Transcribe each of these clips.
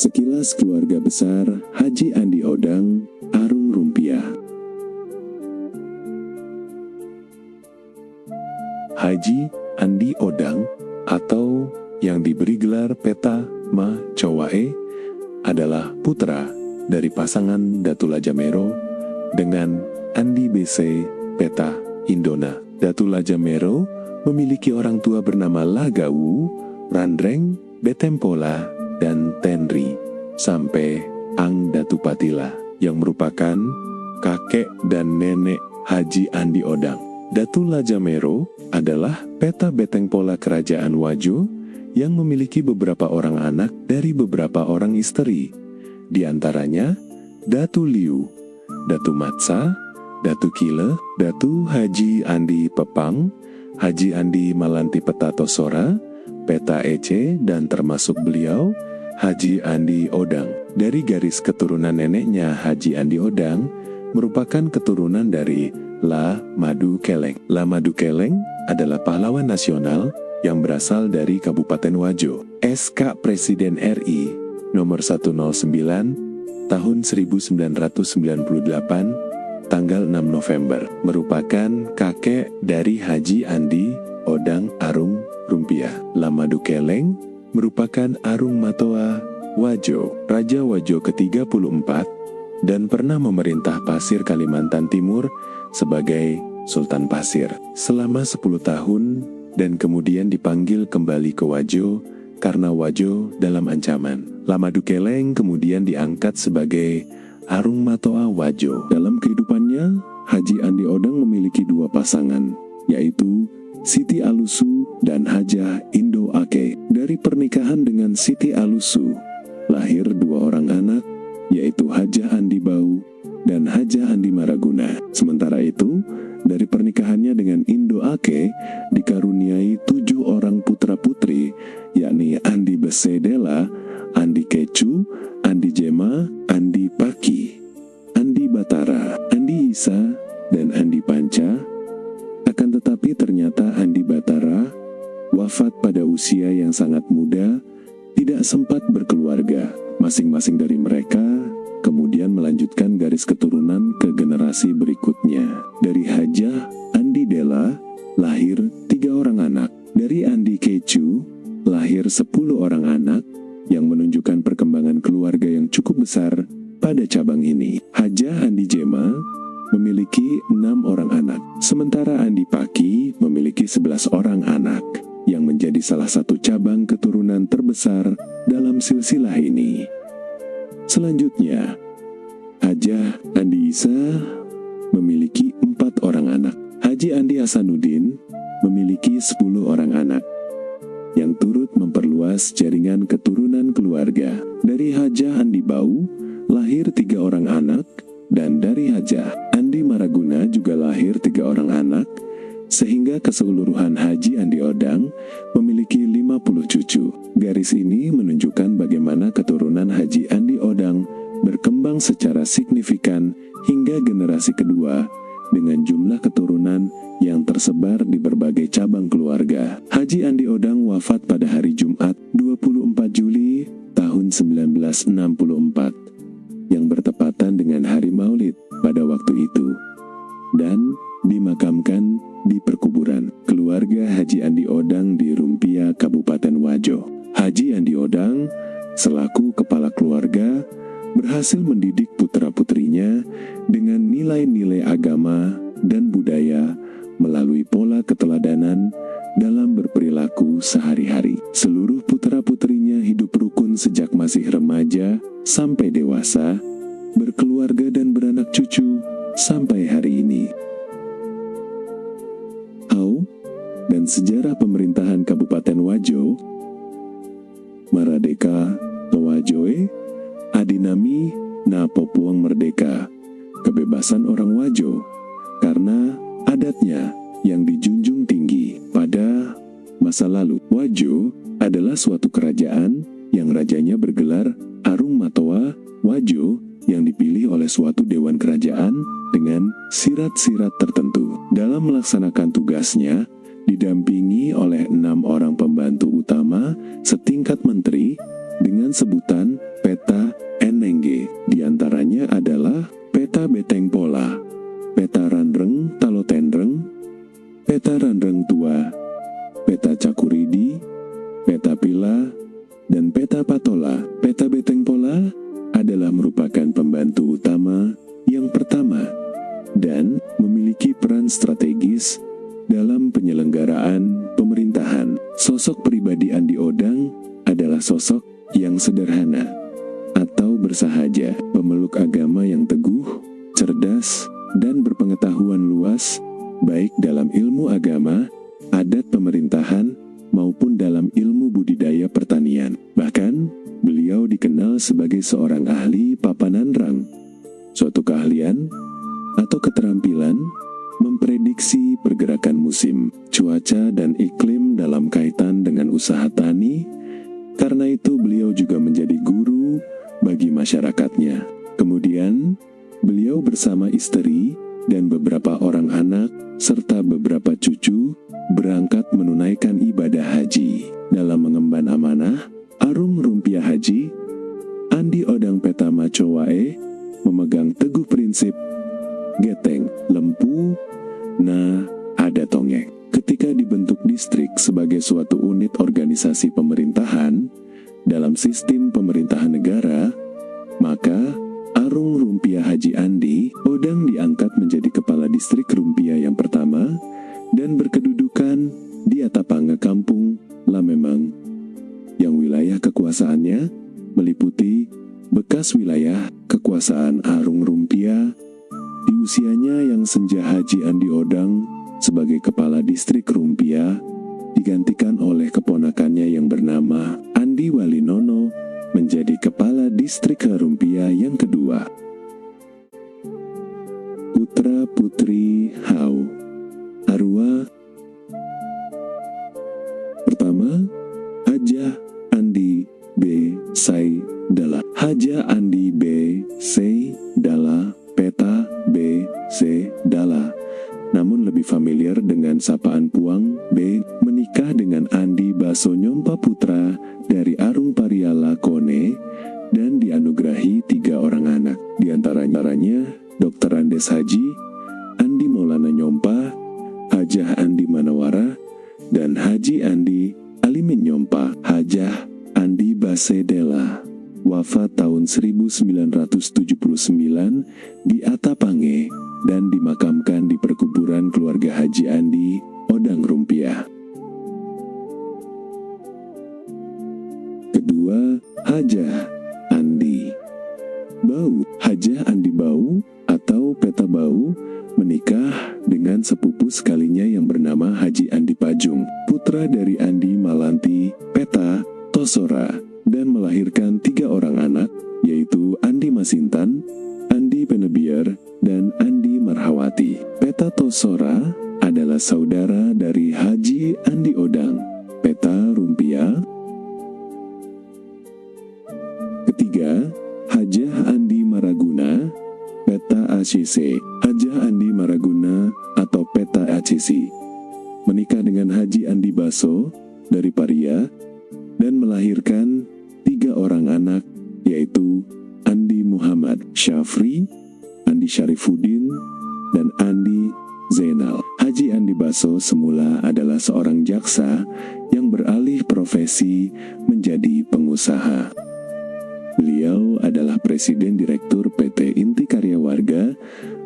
Sekilas keluarga besar Haji Andi Odang, Arung Rupiah. Haji Andi Odang atau yang diberi gelar Peta Ma Cowae adalah putra dari pasangan Datu Lajamero dengan Andi BC Peta Indona. Datu Lajamero memiliki orang tua bernama Lagawu, Randreng, Betempola, dan Tenri, sampai Ang Datu Patila, yang merupakan kakek dan nenek Haji Andi Odang. Datu Lajamero adalah Peta Betengpola Kerajaan Wajo yang memiliki beberapa orang anak dari beberapa orang istri, di antaranya Datu Liu, Datu Matsa, Datu Kile, Datu Haji Andi Pepang, Haji Andi Malanti Petatosora, Peta Ece, dan termasuk beliau, Haji Andi Odang. Dari garis keturunan neneknya Haji Andi Odang, merupakan keturunan dari La Madu Keleng. La Madu Keleng adalah pahlawan nasional yang berasal dari Kabupaten Wajo. SK Presiden RI nomor 109 tahun 1998 tanggal 6 November merupakan kakek dari Haji Andi Odang Arung Rupiah. La Madu Keleng merupakan Arung Matoa Wajo, Raja Wajo ke-34 dan pernah memerintah Pasir Kalimantan Timur sebagai Sultan Pasir selama 10 tahun dan kemudian dipanggil kembali ke Wajo karena Wajo dalam ancaman. La Madu Keleng kemudian diangkat sebagai Arung Matoa Wajo. Dalam kehidupannya, Haji Andi Odang memiliki dua pasangan, yaitu Siti Alusu dan Hajah Indo Ake. Dari pernikahan dengan Siti Alusu, lahir dua orang anak, yaitu Hajah Andi Bau dan Hajah Andi Maraguna. Sementara itu, dari pernikahannya dengan Indo Ake dikaruniai 7 orang putra-putri, yakni Andi Besedela, Andi Kecu, Andi Jema, Andi Paki, Andi Batara, Andi Isa, dan Andi Panca. Akan tetapi ternyata Andi Batara wafat pada usia yang sangat muda, tidak sempat berkeluarga. Masing-masing dari mereka kemudian melanjutkan garis keturunan ke generasi berikutnya. Dari Hajah Andi Dela lahir 3 orang anak. Dari Andi Kecu lahir 10 orang anak yang menunjukkan perkembangan keluarga yang cukup besar pada cabang ini. Hajah Andi Jema memiliki 6 orang anak. Sementara Andi Paki memiliki 11 orang anak yang menjadi salah satu cabang keturunan terbesar dalam silsilah ini. Selanjutnya, Hajah Andi Isa memiliki 4 orang anak. Haji Andi Hasanuddin memiliki 10 orang anak yang turut memperluas jaringan keturunan keluarga. Dari Hajah Andi Bau lahir 3 orang anak, dan dari Hajah Andi Maraguna juga lahir 3 orang anak, sehingga keseluruhan Haji Andi Odang memiliki 50 cucu. Garis ini menunjukkan bagaimana keturunan Haji Andi Odang berkembang secara signifikan hingga generasi kedua dengan jumlah keturunan yang tersebar di berbagai cabang keluarga. Haji Andi Odang wafat pada hari Jumat 24 Juli tahun 1964 yang bertepatan dengan hari Maulid pada waktu itu, dan dimakamkan di perkuburan keluarga Haji Andi Odang di Rupiah, Kabupaten Wajo. Haji Andi Odang selaku kepala keluarga berhasil mendidik putra-putrinya dengan nilai-nilai agama dan budaya melalui pola keteladanan dalam berperilaku sehari-hari. Seluruh putra-putrinya hidup rukun sejak masih remaja sampai dewasa, berkeluarga dan beranak cucu sampai hari ini. Dan sejarah pemerintahan Kabupaten Wajo, Maradeka Towajoe, Adinami Na Popuang Merdeka, kebebasan orang Wajo, karena adatnya yang dijunjung tinggi. Pada masa lalu, Wajo adalah suatu kerajaan yang rajanya bergelar Arung Matoa Wajo yang dipilih oleh suatu dewan kerajaan dengan sirat-sirat tertentu. Dalam melaksanakan tugasnya, didampingi oleh 6 orang pembantu utama setingkat menteri dengan sebutan Peta dan Peta Patola. Peta Beteng Pola adalah merupakan pembantu utama yang pertama dan memiliki peran strategis dalam penyelenggaraan pemerintahan. Sosok pribadi Andi Odang adalah sosok yang sederhana atau bersahaja, pemeluk agama yang teguh, cerdas, dan berpengetahuan luas, baik dalam ilmu agama, adat pemerintahan, maupun dalam ilmu budidaya pertanian. Bahkan, beliau dikenal sebagai seorang ahli papanan rang, suatu keahlian atau keterampilan memprediksi pergerakan musim, cuaca, dan iklim dalam kaitan dengan usaha tani. Karena itu beliau juga menjadi guru bagi masyarakatnya. Kemudian, beliau bersama istri dan beberapa orang anak serta beberapa cucu berangkat menunaikan ibadah haji. Dalam mengemban amanah Arung Rupiah Haji, Andi Odang Peta Macowae memegang teguh prinsip Geteng, Lempu, Na, Ada Tongeng. Ketika dibentuk distrik sebagai suatu unit organisasi pemerintahan dalam sistem pemerintahan negara, maka Arung Rupiah Haji Andi Odang diangkat menjadi kepala distrik Rupiah yang pertama dan berkedudukan di Atapanga Kampung Lamemang, yang wilayah kekuasaannya meliputi bekas wilayah kekuasaan Arung Rupiah. Di usianya yang senja, Haji Andi Odang sebagai kepala distrik Rupiah digantikan oleh keponakannya yang bernama Andi Walinono menjadi kepala distrik Rupiah yang kedua. Putra Putri Hau Arua. Pertama, Haja Andi B. Sai Dala. Haja Andi B. Sai Dala, Peta B. C. Dala, namun lebih familiar dengan sapaan Puang B, menikah dengan Andi Baso Nyompa, putra dari Arung Pariala Kone, dan dianugerahi 3 orang anak. Di antaranya Dr. Andes Haji Andi Maulana Nyompa, Hajah Andi Manawara, dan Haji Andi Alimin Nyompa. Hajah Andi Basedela wafat tahun 1979 di Atapange dan dimakamkan di perkuburan keluarga Haji Andi Odang Rupiah. Kedua, Hajah Andi Bau. Hajah Andi Bau atau Peta Bau menikah dengan sepupu sekalinya yang bernama Haji Andi Pajung, putra dari Andi Malanti Peta Tosora, dan melahirkan 3 orang anak, yaitu Andi Masintan, Andi Penebiar, dan Andi Marhawati. Peta Tosora adalah saudara dari Haji Andi Odang Peta Rupiah. Ketiga, Hajah Andi Maraguna Peta ACC. Hajah Andi Maraguna atau Peta ACC menikah dengan Haji Andi Baso dari Paria dan melahirkan 3 orang anak, yaitu Andi Muhammad Syafri, Andi Syarifuddin, dan Andi Zainal. Haji Andi Baso semula adalah seorang jaksa yang beralih profesi menjadi pengusaha. Beliau adalah Presiden Direktur PT Inti Karya Warga,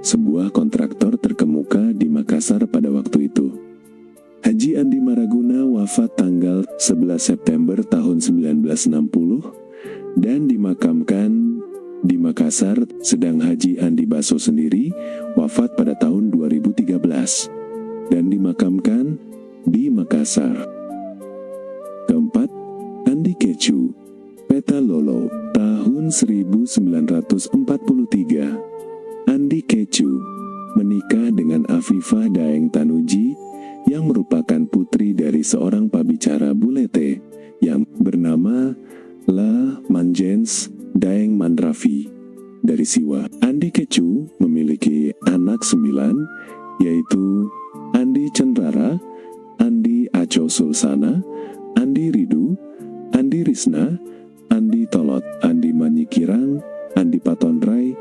sebuah kontraktor terkemuka di Makassar pada waktu itu. Haji Andi Maraguna wafat tanggal 11 September tahun 1960 dan dimakamkan di Makassar, sedang Haji Andi Baso sendiri wafat pada tahun 2013 dan dimakamkan di Makassar. Keempat, Andi Kecu Peta Lolo. Tahun 1943, Andi Kecu menikah dengan Afifah Daeng Tanuji yang merupakan putri dari seorang pabicara Bulete yang bernama La Manjens Daeng Mandrafi dari Siwa. Andi Kecu memiliki anak 9, yaitu Andi Cenrara, Andi Aco Sulsana, Andi Ridu, Andi Risna, Andi Tolot, Andi Manyikirang, Andi Patonrai,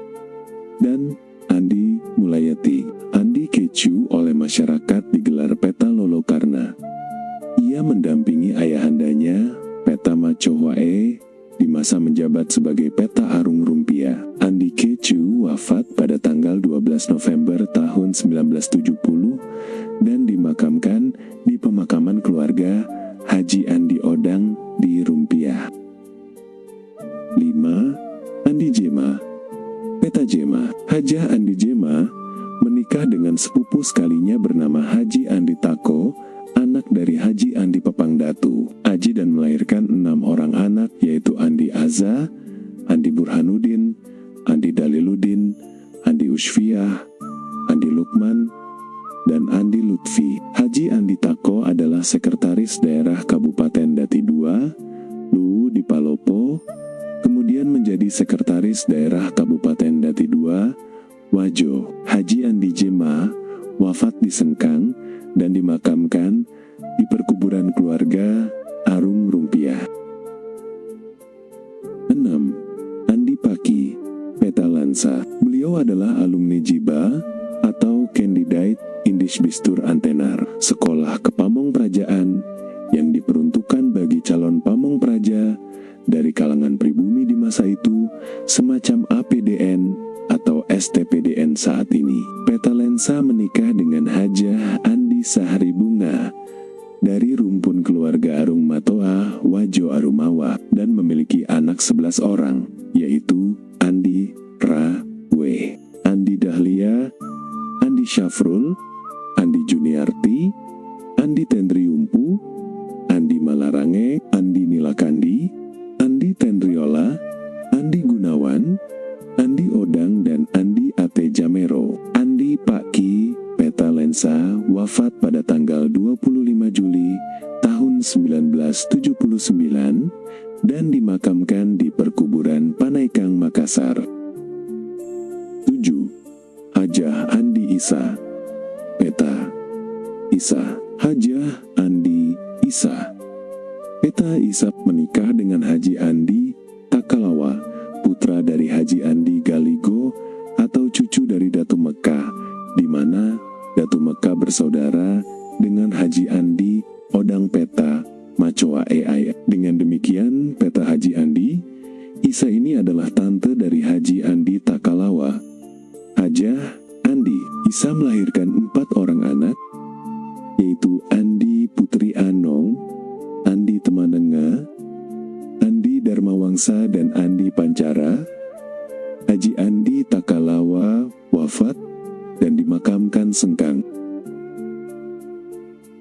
dan Andi Mulayati. Andi Kecu oleh masyarakat digelar Peta Lolo karena ia mendampingi ayahandanya Peta Macowae masa menjabat sebagai Peta Arung Rumpia. Andi Kecu wafat pada tanggal 12 November tahun 1970 dan dimakamkan di pemakaman keluarga Haji Andi Odang di Rumpia. 5. Andi Jema. Peta Jema. Hajah Andi Jema menikah dengan sepupu sekalinya bernama Haji Andi Tako, anak dari Haji Andi Pepangdatu. Haji dan melahirkan 6 orang anak, yaitu Andi Aza, Andi Burhanuddin, Andi Daliludin, Andi Usfiah, Andi Lukman, dan Andi Lutfi. Haji Andi Tako adalah sekretaris daerah Kabupaten Dati II, Lu di Palopo, kemudian menjadi sekretaris daerah Kabupaten Dati II, Wajo. Haji Andi Jema wafat di Sengkang dan dimakamkan di perkuburan keluarga Arung Rumpia. 6. Andi Paki. Peta Lansa. Beliau adalah alumni JIBA atau Candidate Indisbistur Antenar, sekolah kepamong prajaan yang diperuntukkan bagi calon pamong praja dari kalangan pribumi di masa itu, semacam APDN atau STPDN saat ini. Peta Lensa menikah dengan Hajah Andi Sahari Bunga dari rumpun keluarga Arung Matoa, Wajo Arumawa, dan memiliki anak 11 orang, yaitu Andi Ra W, Andi Dahlia, Andi Syafrul, Andi Juniarti, Andi Tendriumpu, Andi Malarange, Andi Nilakandi, Andi Tendriola, Andi Gunawan, Andi Odang, dan Andi Ate Jamero. Andi Paki Peta Lensa wafat pada tanggal 25 Juli tahun 1979 dan dimakamkan di perkuburan Panaikang, Makassar. 7. Hajah Andi Isa. Peta Isa. Hajah Andi Isa. Peta Isa menikah dengan Haji Andi Takalawa, putra dari Haji Andi Galigo atau cucu dari Datu Mekah, di mana Datu Mekah bersaudara dengan Haji Andi Odang Peta Macoa AI. Dengan demikian, Peta Haji Andi Isa ini adalah tante dari Haji Andi Takalawa. Hajah Andi Isa melahirkan 4 orang anak, yaitu Andi Putri Anong, Andi Temanenga, Andi Dharmawangsa, dan Andi Pancara. Haji Andi Takalawa wafat dan dimakamkan Sengkang.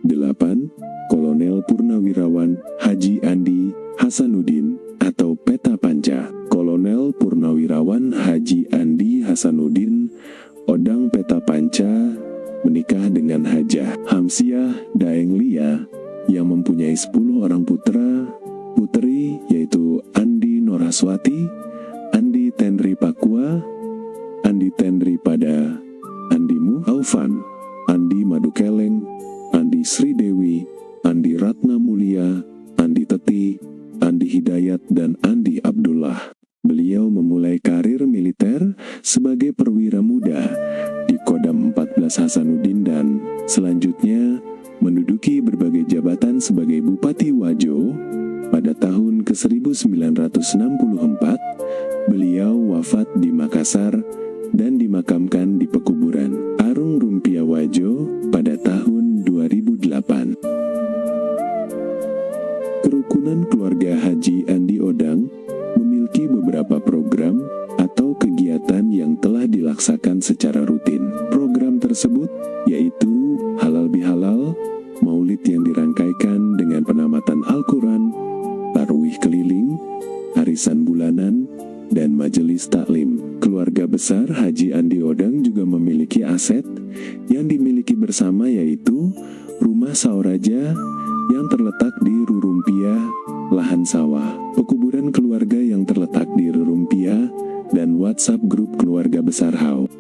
8. Kolonel Purnawirawan Haji Andi Hasanuddin atau Peta Panca. Kolonel Purnawirawan Haji Andi Hasanuddin Odang Peta Panca menikah dengan Hajah Hamsiah Daeng Lia yang mempunyai 10 orang putra putri, yaitu Andi Noraswati, Andi Tenri Pakua, Andi Tenri Pada, Andi Muhaufan, Andi Madukeleng, Andi Sri Dewi, Andi Ratna Mulia, Andi Teti, Andi Hidayat, dan Andi Abdullah. Beliau memulai karir militer sebagai perwira muda di Kodam 14 Hasanuddin dan selanjutnya menduduki berbagai jabatan sebagai Bupati Wajo. Pada tahun ke-1964, beliau wafat di Makassar dan dimakamkan di pekuburan Arung Rumpia Wajo pada tahun 2008. Kerukunan keluarga Haji Andi Odang memiliki beberapa program atau kegiatan yang telah dilaksanakan secara rutin. Program tersebut yaitu Halal Bihalal, Maulid yang dirangkaikan dengan penamatan Al-Quran, Tarawih keliling, arisan bulanan, dan majelis taklim. Keluarga besar Haji Andi Odang juga memiliki aset yang dimiliki bersama, yaitu Rumah Saoraja yang terletak di Rurumpia, lahan sawah, pekuburan keluarga yang terletak di Rurumpia, dan WhatsApp grup keluarga besar Hau.